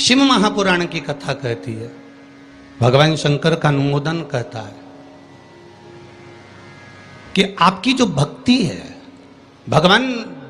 शिव महापुराण की कथा कहती है, भगवान शंकर का अनुमोदन कहता है कि आपकी जो भक्ति है, भगवान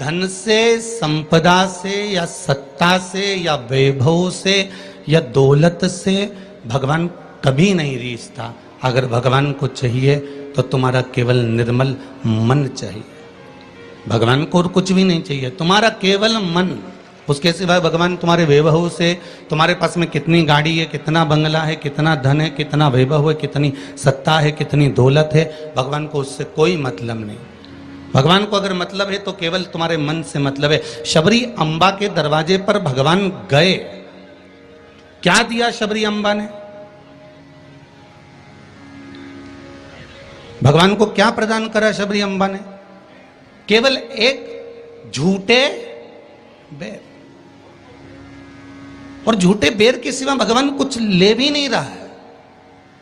धन से, संपदा से या सत्ता से या वैभव से या दौलत से भगवान कभी नहीं रीझता। अगर भगवान को चाहिए तो तुम्हारा केवल निर्मल मन चाहिए, भगवान को और कुछ भी नहीं चाहिए, तुम्हारा केवल मन। उसके सिवाय भगवान तुम्हारे वैभव से, तुम्हारे पास में कितनी गाड़ी है, कितना बंगला है, कितना धन है, कितना वैभव है, कितनी सत्ता है, कितनी दौलत है, भगवान को उससे कोई मतलब नहीं। भगवान को अगर मतलब है तो केवल तुम्हारे मन से मतलब है। शबरी अम्बा के दरवाजे पर भगवान गए, क्या दिया शबरी अम्बा ने? भगवान को क्या प्रदान करा शबरी अम्बा ने? केवल एक झूठे बेर। और झूठे बेर के सिवा भगवान कुछ ले भी नहीं रहा है।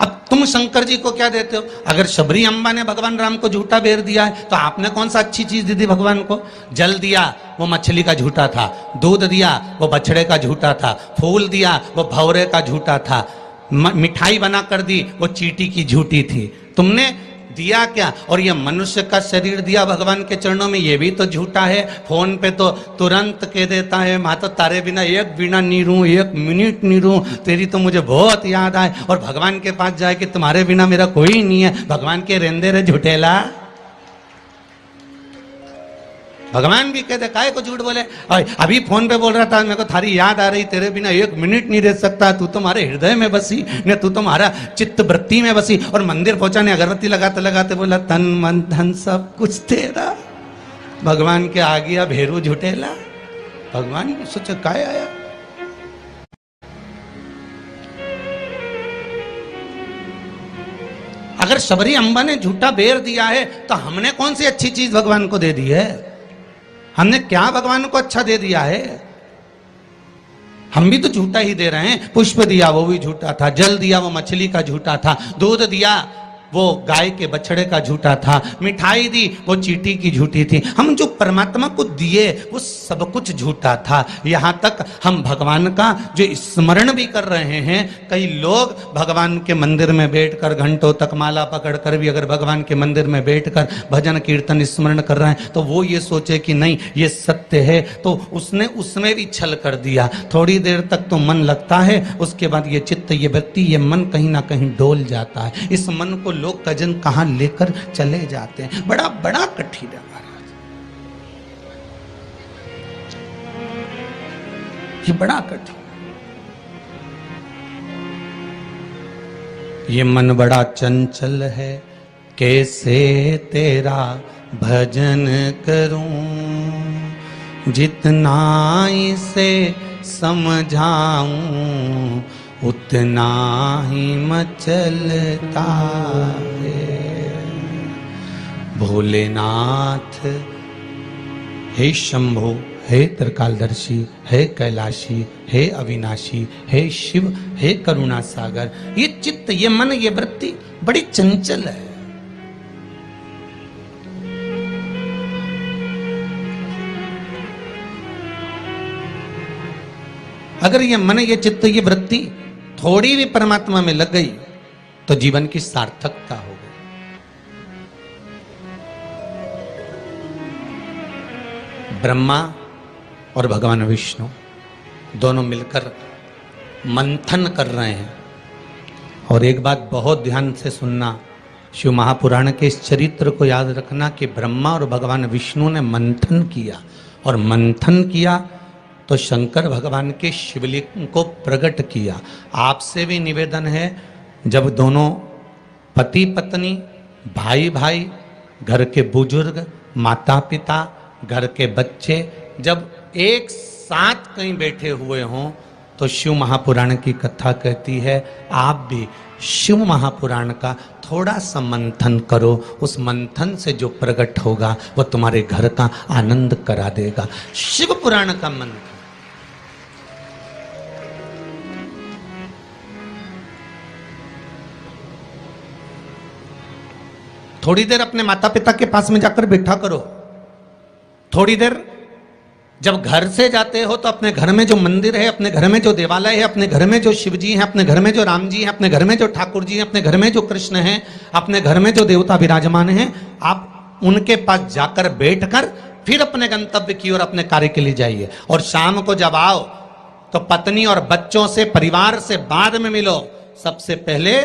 अब तुम शंकर जी को क्या देते हो? अगर शबरी अम्बा ने भगवान राम को झूठा बेर दिया है तो आपने कौन सा अच्छी चीज दी थी भगवान को? जल दिया, वो मछली का झूठा था। दूध दिया, वो बछड़े का झूठा था। फूल दिया, वो भौरे का झूठा था। मिठाई बना कर दी, वो चींटी की झूठी थी। तुमने दिया क्या? और ये मनुष्य का शरीर दिया भगवान के चरणों में, ये भी तो झूठा है। फोन पे तो तुरंत कह देता है, माँ तो तारे बिना एक बिना नहीं रहूं, एक मिनट नहीं रहूं, तेरी तो मुझे बहुत याद आए। और भगवान के पास जाए कि तुम्हारे बिना मेरा कोई नहीं है। भगवान के रेंदे रे झूठेला। भगवान भी कहते काहे को झूठ बोले? अभी फोन पे बोल रहा था, मेरे को थारी याद आ रही, तेरे बिना एक मिनट नहीं रह सकता, तू तुम्हारे हृदय में बसी ने, तू तुम्हारा चित्त वृत्ति में बसी। और मंदिर पहुंचा ने अगरबत्ती लगाते लगाते बोला, तन मन धन सब कुछ तेरा। भगवान के आ गया भेरू झूठेला। भगवान ने सोचा काय आया। अगर शबरी अम्बा ने झूठा बेर दिया है तो हमने कौन सी अच्छी चीज भगवान को दे दी है? हमने क्या भगवान को अच्छा दे दिया है? हम भी तो झूठा ही दे रहे हैं। पुष्प दिया, वो भी झूठा था। जल दिया, वो मछली का झूठा था। दूध दिया, वो गाय के बछड़े का झूठा था। मिठाई दी, वो चींटी की झूठी थी। हम जो परमात्मा को दिए वो सब कुछ झूठा था। यहां तक हम भगवान का जो स्मरण भी कर रहे हैं, कई लोग भगवान के मंदिर में बैठकर घंटों तक माला पकड़कर भी अगर भगवान के मंदिर में बैठकर भजन कीर्तन स्मरण कर रहे हैं तो वो ये सोचे कि नहीं ये सत्य है, तो उसने उसमें भी छल कर दिया। थोड़ी देर तक तो मन लगता है, उसके बाद ये चित्त, ये वृत्ति, ये मन कहीं ना कहीं डोल जाता है। इस मन को लोग कजन कहां लेकर चले जाते हैं। बड़ा बड़ा कठिन है महाराज, ये बड़ा कठिन। ये मन बड़ा चंचल है, कैसे तेरा भजन करूं, जितना इसे समझाऊं उतना ही मचलता है। भोलेनाथ हे शंभो, हे त्रिकालदर्शी, हे कैलाशी, हे अविनाशी, हे शिव, हे करुणा सागर। ये चित्त, ये मन, ये वृत्ति बड़ी चंचल है। अगर ये मन, ये चित्त, ये वृत्ति थोड़ी भी परमात्मा में लग गई तो जीवन की सार्थकता हो गई। ब्रह्मा और भगवान विष्णु दोनों मिलकर मंथन कर रहे हैं। और एक बात बहुत ध्यान से सुनना, शिव महापुराण के इस चरित्र को याद रखना कि ब्रह्मा और भगवान विष्णु ने मंथन किया, और मंथन किया तो शंकर भगवान के शिवलिंग को प्रकट किया। आपसे भी निवेदन है, जब दोनों पति पत्नी, भाई भाई, घर के बुजुर्ग, माता पिता, घर के बच्चे जब एक साथ कहीं बैठे हुए हों तो शिव महापुराण की कथा कहती है आप भी शिव महापुराण का थोड़ा सा मंथन करो। उस मंथन से जो प्रकट होगा वो तुम्हारे घर का आनंद करा देगा। शिव पुराण का मंथन। थोड़ी देर अपने माता पिता के पास में जाकर बैठा करो, थोड़ी देर जब घर से जाते हो तो अपने घर में जो मंदिर है, अपने घर में जो देवालय है, अपने घर में जो शिव जी हैं, अपने घर में जो राम जी हैं, अपने घर में जो ठाकुर जी हैं, अपने घर में जो कृष्ण हैं, अपने घर में जो देवता विराजमान हैं, आप उनके पास जाकर बैठकर फिर अपने गंतव्य की ओर अपने कार्य के लिए जाइए। और शाम को जब आओ तो पत्नी और बच्चों से, परिवार से बाद में मिलो। सबसे पहले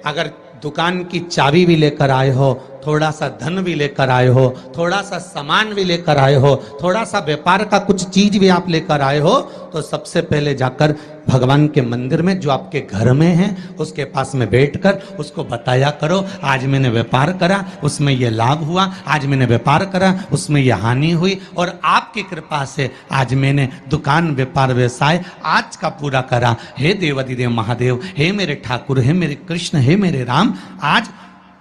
अगर दुकान की चाबी भी लेकर आए हो, थोड़ा सा धन भी लेकर आए हो, थोड़ा सा सामान भी लेकर आए हो, थोड़ा सा व्यापार का कुछ चीज भी आप लेकर आए हो, तो सबसे पहले जाकर भगवान के मंदिर में जो आपके घर में है उसके पास में बैठकर उसको बताया करो, आज मैंने व्यापार करा उसमें यह लाभ हुआ, आज मैंने व्यापार करा उसमें यह हानि हुई, और आपकी कृपा से आज मैंने दुकान व्यापार व्यवसाय आज का पूरा करा। हे देवाधिदेव महादेव, हे मेरे ठाकुर, हे मेरे कृष्ण, हे मेरे राम, आज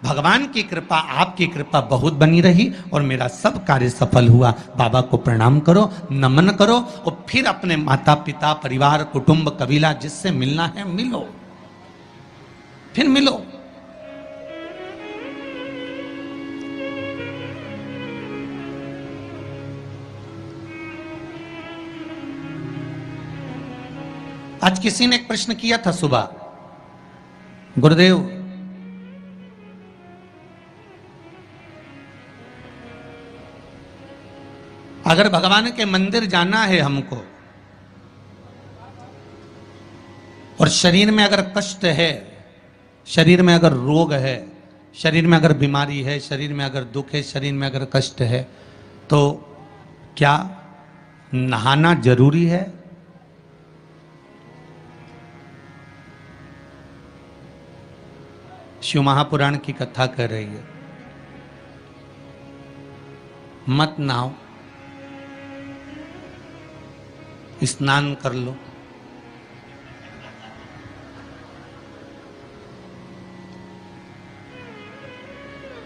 भगवान की कृपा, आपकी कृपा बहुत बनी रही और मेरा सब कार्य सफल हुआ। बाबा को प्रणाम करो, नमन करो और फिर अपने माता पिता, परिवार, कुटुंब, कबीला जिससे मिलना है मिलो, फिर मिलो। आज किसी ने एक प्रश्न किया था सुबह, गुरुदेव अगर भगवान के मंदिर जाना है हमको और शरीर में अगर कष्ट है, शरीर में अगर रोग है, शरीर में अगर बीमारी है, शरीर में अगर दुख है, शरीर में अगर कष्ट है, तो क्या नहाना जरूरी है? शिव महापुराण की कथा कर रही है, मत नहाओ, स्नान कर लो।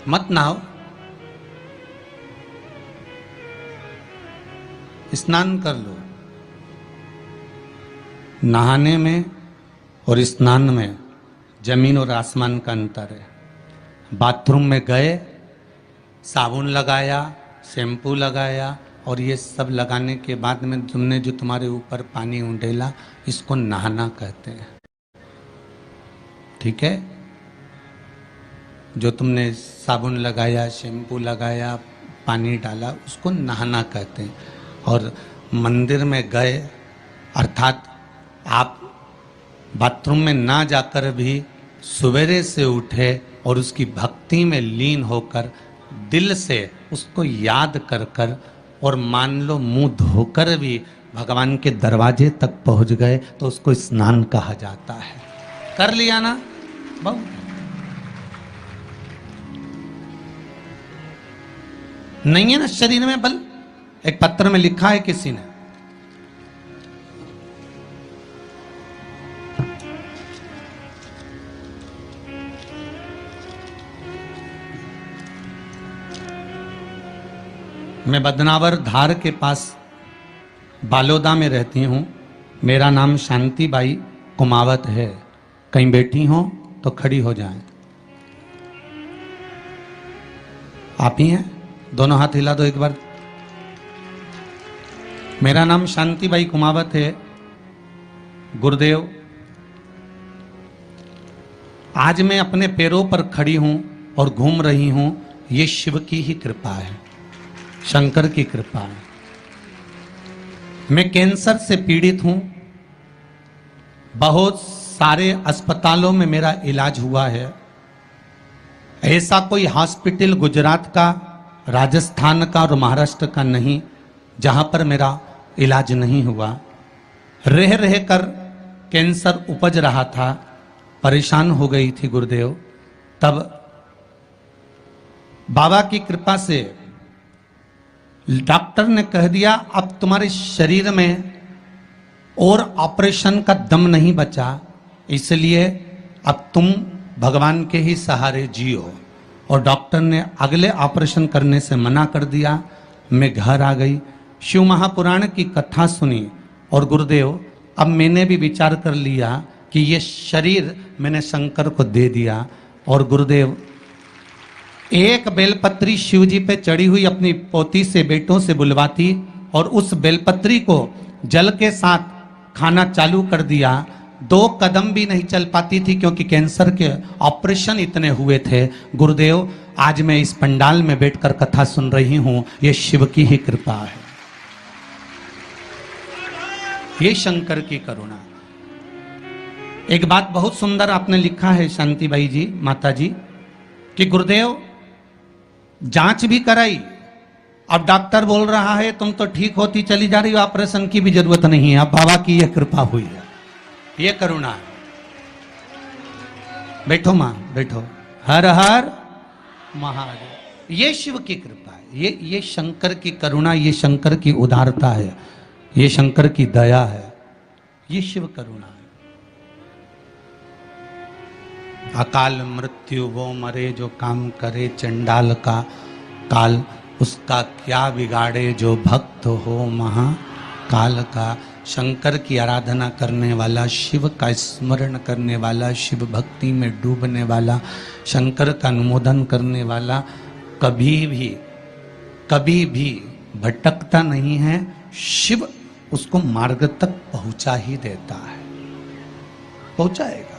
मत नहाओ, स्नान कर लो। नहाने में और स्नान में जमीन और आसमान का अंतर है। बाथरूम में गए, साबुन लगाया, शैम्पू लगाया और ये सब लगाने के बाद में तुमने जो तुम्हारे ऊपर पानी उंडेला, इसको नहाना कहते हैं। ठीक है, जो तुमने साबुन लगाया, शैम्पू लगाया, पानी डाला, उसको नहाना कहते हैं। और मंदिर में गए अर्थात आप बाथरूम में ना जाकर भी सवेरे से उठे और उसकी भक्ति में लीन होकर दिल से उसको याद कर कर और मान लो मुंह धोकर भी भगवान के दरवाजे तक पहुंच गए तो उसको स्नान कहा जाता है। कर लिया ना बहुत। नहीं है ना शरीर में बल। एक पत्र में लिखा है किसी ने, मैं बदनावर धार के पास बालोदा में रहती हूँ। मेरा नाम शांति बाई कुमावत है। कहीं बैठी हो तो खड़ी हो जाएं। आप ही हैं? दोनों हाथ हिला दो एक बार। मेरा नाम शांति बाई कुमावत है। गुरुदेव, आज मैं अपने पैरों पर खड़ी हूं और घूम रही हूं, ये शिव की ही कृपा है, शंकर की कृपा है। मैं कैंसर से पीड़ित हूं, बहुत सारे अस्पतालों में मेरा इलाज हुआ है। ऐसा कोई हॉस्पिटल गुजरात का, राजस्थान का और महाराष्ट्र का नहीं जहां पर मेरा इलाज नहीं हुआ। रह रह कर कैंसर उपज रहा था, परेशान हो गई थी गुरुदेव। तब बाबा की कृपा से डॉक्टर ने कह दिया अब तुम्हारे शरीर में और ऑपरेशन का दम नहीं बचा, इसलिए अब तुम भगवान के ही सहारे जियो। और डॉक्टर ने अगले ऑपरेशन करने से मना कर दिया। मैं घर आ गई, शिव महापुराण की कथा सुनी और गुरुदेव अब मैंने भी विचार कर लिया कि ये शरीर मैंने शंकर को दे दिया। और गुरुदेव एक बेलपत्री शिव जी पे चढ़ी हुई अपनी पोती से, बेटों से बुलवाती और उस बेलपत्री को जल के साथ खाना चालू कर दिया, 2 कदम भी नहीं चल पाती थी क्योंकि कैंसर के ऑपरेशन इतने हुए थे। गुरुदेव, आज मैं इस पंडाल में बैठकर कथा सुन रही हूं, ये शिव की ही कृपा है, ये शंकर की करुणा। एक बात बहुत सुंदर आपने लिखा है शांतिबाई जी, माता जी, कि गुरुदेव जांच भी कराई, अब डॉक्टर बोल रहा है तुम तो ठीक होती चली जा रही हो, ऑपरेशन की भी जरूरत नहीं है। अब बाबा की यह कृपा हुई है, ये करुणा है। बैठो मां, बैठो। हर हर महादेव। ये शिव की कृपा है, ये शंकर की करुणा, ये शंकर की उदारता है, ये शंकर की दया है, ये शिव करुणा है। अकाल मृत्यु वो मरे जो काम करे, चंडाल का काल उसका क्या बिगाड़े, जो भक्त हो महाकाल का। शंकर की आराधना करने वाला, शिव का स्मरण करने वाला, शिव भक्ति में डूबने वाला, शंकर का अनुमोदन करने वाला कभी भी भटकता नहीं है। शिव उसको मार्ग तक पहुंचा ही देता है, पहुंचाएगा।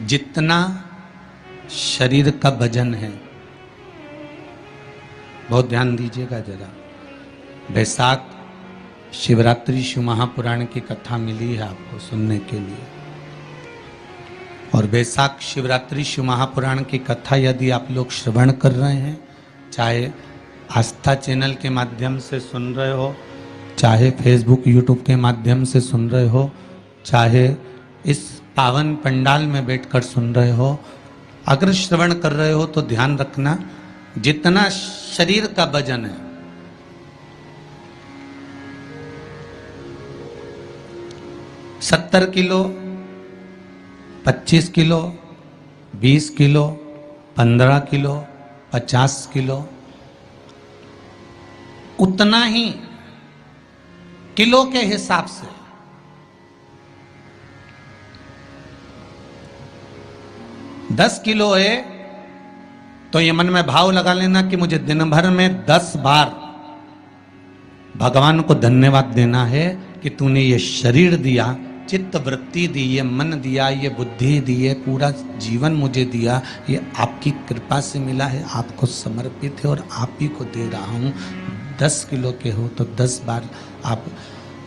जितना शरीर का वजन है, बहुत ध्यान दीजिएगा जरा। बैसाख शिवरात्रि शिव महापुराण की कथा मिली है आपको सुनने के लिए, और बैसाख शिवरात्रि शिव महापुराण की कथा यदि आप लोग श्रवण कर रहे हैं, चाहे आस्था चैनल के माध्यम से सुन रहे हो, चाहे फेसबुक यूट्यूब के माध्यम से सुन रहे हो, चाहे इस पावन पंडाल में बैठकर सुन रहे हो, अगर श्रवण कर रहे हो तो ध्यान रखना, जितना शरीर का वजन है, 70 kilo, 25 kilo, 20 kilo, 15 kilo, 50 kilo, उतना ही किलो के हिसाब से 10 किलो है तो ये मन में भाव लगा लेना कि मुझे दिन भर में 10 बार भगवान को धन्यवाद देना है कि तूने ये शरीर दिया, चित्त वृत्ति दी, ये मन दिया, ये बुद्धि दी, ये पूरा जीवन मुझे दिया, ये आपकी कृपा से मिला है, आपको समर्पित है और आप ही को दे रहा हूँ। 10 किलो के हो तो 10 बार आप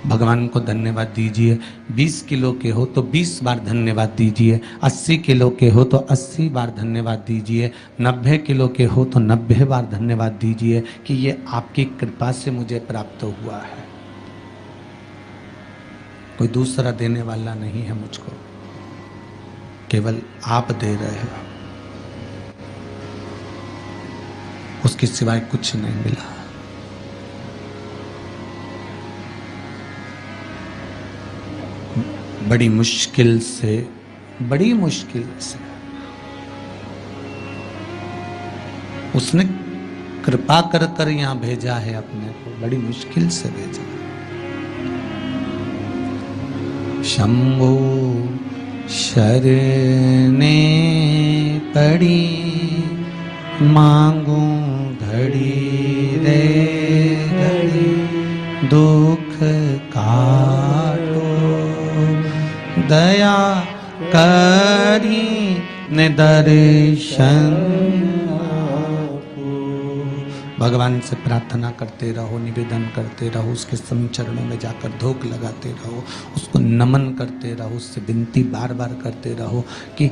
भगवान को धन्यवाद दीजिए, 20 किलो के हो तो 20 बार धन्यवाद दीजिए, 80 किलो के हो तो 80 बार धन्यवाद दीजिए, 90 किलो के हो तो 90 बार धन्यवाद दीजिए कि ये आपकी कृपा से मुझे प्राप्त हुआ है, कोई दूसरा देने वाला नहीं है मुझको, केवल आप दे रहे हो, उसके सिवाय कुछ नहीं मिला। बड़ी मुश्किल से उसने कृपा कर कर यहां भेजा है अपने को, बड़ी मुश्किल से भेजा। शंभो शरणे पड़ी, मांगू घड़ी रे घड़ी, दुख काटो दया करी ने दर्शन। भगवान से प्रार्थना करते रहो, निवेदन करते रहो, उसके सम चरणों में जाकर धूप लगाते रहो, उसको नमन करते रहो, उससे विनती बार बार करते रहो कि